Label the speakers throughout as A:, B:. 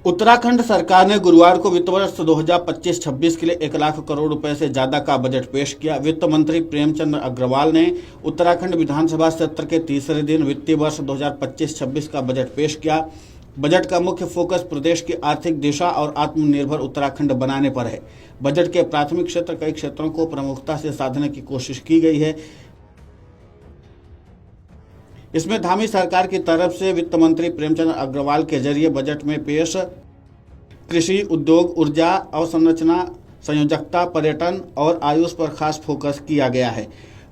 A: उत्तराखंड सरकार ने गुरुवार को वित्त वर्ष 2025-26 के लिए 1 लाख करोड़ रुपए से ज्यादा का बजट पेश किया। वित्त मंत्री प्रेमचंद अग्रवाल ने उत्तराखंड विधानसभा सत्र के तीसरे दिन वित्तीय वर्ष 2025-26 का बजट पेश किया। बजट का मुख्य फोकस प्रदेश की आर्थिक दिशा और आत्मनिर्भर उत्तराखंड बनाने पर है। बजट के प्राथमिक क्षेत्र कई क्षेत्रों को प्रमुखता से साधने की कोशिश की गई है। इसमें धामी सरकार की तरफ से वित्त मंत्री प्रेमचंद अग्रवाल के जरिए बजट में पेश कृषि, उद्योग, ऊर्जा, अवसंरचना, संयोजकता, पर्यटन और आयुष पर खास फोकस किया गया है।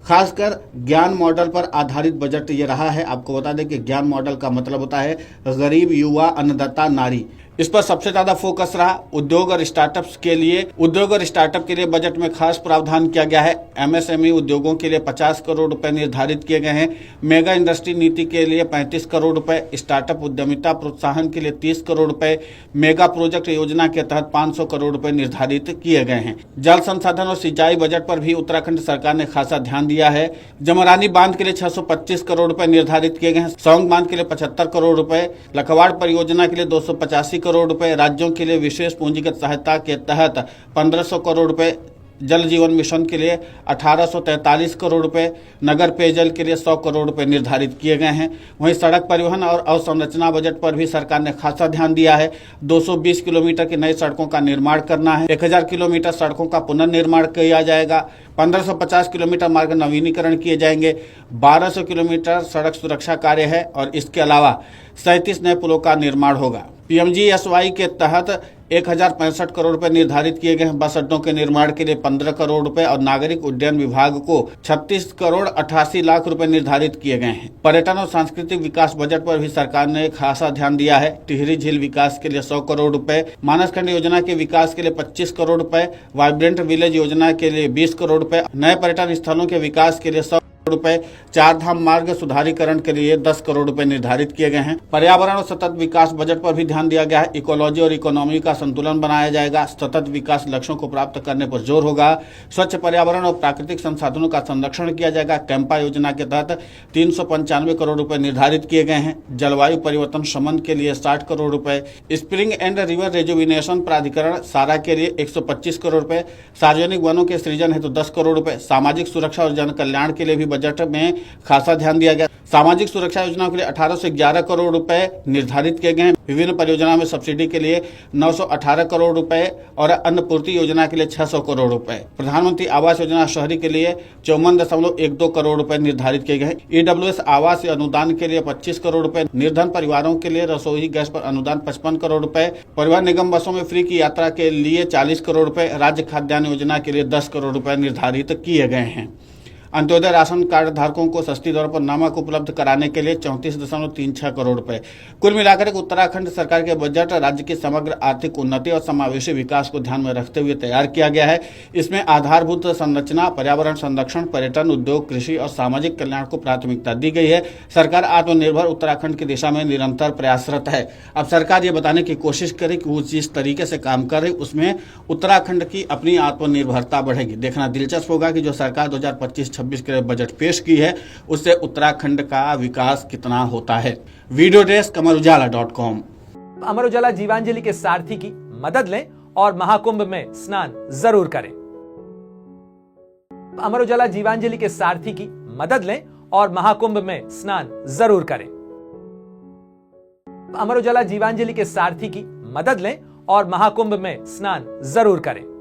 A: खासकर ज्ञान मॉडल पर आधारित बजट ये रहा है। आपको बता दें कि ज्ञान मॉडल का मतलब होता है गरीब, युवा, अन्नदाता, नारी। इस पर सबसे ज्यादा फोकस रहा। उद्योग और स्टार्टअप के लिए बजट में खास प्रावधान किया गया है। एमएसएमई उद्योगों के लिए 50 करोड़ रुपए निर्धारित किए गए हैं। मेगा इंडस्ट्री नीति के लिए 35 करोड़ रुपए, स्टार्टअप उद्यमिता प्रोत्साहन के लिए 30 करोड़ रुपए, मेगा प्रोजेक्ट योजना के तहत 500 करोड़ रुपए निर्धारित किए गए हैं। जल संसाधन और सिंचाई बजट पर भी उत्तराखंड सरकार ने खासा ध्यान दिया है। जमरानी बांध के लिए 625 करोड़ रुपए निर्धारित किए गए हैं। सौंग बांध के लिए 75 करोड़ रुपए, लखवाड़ परियोजना के लिए 285 करोड़ रुपए, राज्यों के लिए विशेष पूंजीगत सहायता के तहत 1500 करोड़ रुपए, जल जीवन मिशन के लिए 1843 करोड़ रुपए, नगर पेयजल के लिए 100 करोड़ रुपए निर्धारित किए गए हैं। वहीं सड़क परिवहन और अवसंरचना बजट पर भी सरकार ने खासा ध्यान दिया है। 220 किलोमीटर की नई सड़कों का निर्माण करना है। 1000 किलोमीटर सड़कों का पुनर्निर्माण किया जाएगा। 1550 किलोमीटर मार्ग नवीनीकरण किए जाएंगे। 1200 किलोमीटर सड़क सुरक्षा कार्य है और इसके अलावा 37 नए पुलों का निर्माण होगा। पीएमजीएसवाई के तहत 1065 करोड़ रुपए निर्धारित किए गए हैं। बस अड्डों के निर्माण के लिए 15 करोड़ रुपए और नागरिक उड्डयन विभाग को 36 करोड़ 88 लाख रुपए निर्धारित किए गए हैं। पर्यटन और सांस्कृतिक विकास बजट पर भी सरकार ने खासा ध्यान दिया है। टिहरी झील विकास के लिए 100 करोड़ रुपए, मानसखंड योजना के विकास के लिए 25 करोड़ रुपए, वाइब्रेंट विलेज योजना के लिए 20 करोड़ रुपए, नए पर्यटन स्थलों के विकास के लिए 100 रुपए, चार धाम मार्ग सुधारीकरण के लिए 10 करोड़ रुपए निर्धारित किए गए हैं। पर्यावरण और सतत विकास बजट पर भी ध्यान दिया गया है। इकोलॉजी और इकोनॉमी का संतुलन बनाया जाएगा। सतत विकास लक्ष्यों को प्राप्त करने पर जोर होगा। स्वच्छ पर्यावरण और प्राकृतिक संसाधनों का संरक्षण किया जाएगा। कैंपा योजना के तहत 395 करोड़ रुपए निर्धारित किए गए हैं। जलवायु परिवर्तन शमन के लिए 60 करोड़ रुपए, स्प्रिंग एंड रिवर रेजुविनेशन प्राधिकरण सारा के लिए 125 करोड़ रुपए, सार्वजनिक वनों के सृजन हेतु 10 करोड़ रुपए, सामाजिक सुरक्षा और जन कल्याण के लिए भी बजट में खासा ध्यान दिया गया। सामाजिक सुरक्षा योजनाओं के लिए 18 से 11 करोड़ रुपए निर्धारित किए गए हैं। विभिन्न परियोजनाओं में सब्सिडी के लिए 918 करोड़ रुपए और अन्नपूर्ति योजना के लिए 600 करोड़ रुपए। प्रधानमंत्री आवास योजना शहरी के लिए 54.12 करोड़ रुपए निर्धारित किए गए हैं। ईडब्ल्यूएस आवास अनुदान के लिए 25 करोड़ रुपए, निर्धन परिवारों के लिए रसोई गैस पर अनुदान 55 करोड़ रुपए, परिवहन निगम बसों में फ्री की यात्रा के लिए 40 करोड़ रुपए, राज्य खाद्यान्न योजना के लिए 10 करोड़ रुपए निर्धारित किए गए हैं। अंत्योदय राशन कार्ड धारकों को सस्ती दर पर नमक उपलब्ध कराने के लिए 34.36 करोड़ रुपए। कुल मिलाकर उत्तराखंड सरकार के बजट राज्य की समग्र आर्थिक उन्नति और समावेशी विकास को ध्यान में रखते हुए तैयार किया गया है। इसमें आधारभूत संरचना, पर्यावरण संरक्षण, पर्यटन, उद्योग, कृषि और सामाजिक कल्याण को प्राथमिकता दी गई है। सरकार आत्मनिर्भर उत्तराखंड की दिशा में निरंतर प्रयासरत है। अब सरकार ये बताने की कोशिश करे कि वो जिस तरीके से काम कर रही उसमें उत्तराखंड की अपनी आत्मनिर्भरता बढ़ेगी। देखना दिलचस्प होगा कि जो सरकार 2025-26 के बजट पेश की है उससे उत्तराखंड का विकास कितना होता है। Video desk अमरउजाला.com।
B: अमर उजाला जीवांजलि के सारथी की मदद लें और महाकुंभ में स्नान जरूर करें। अमर उजाला जीवांजलि के सारथी की मदद लें और महाकुंभ में स्नान जरूर करें। अमर उजाला जीवांजलि के सारथी की मदद लें और महाकुंभ में स्नान जरूर करें।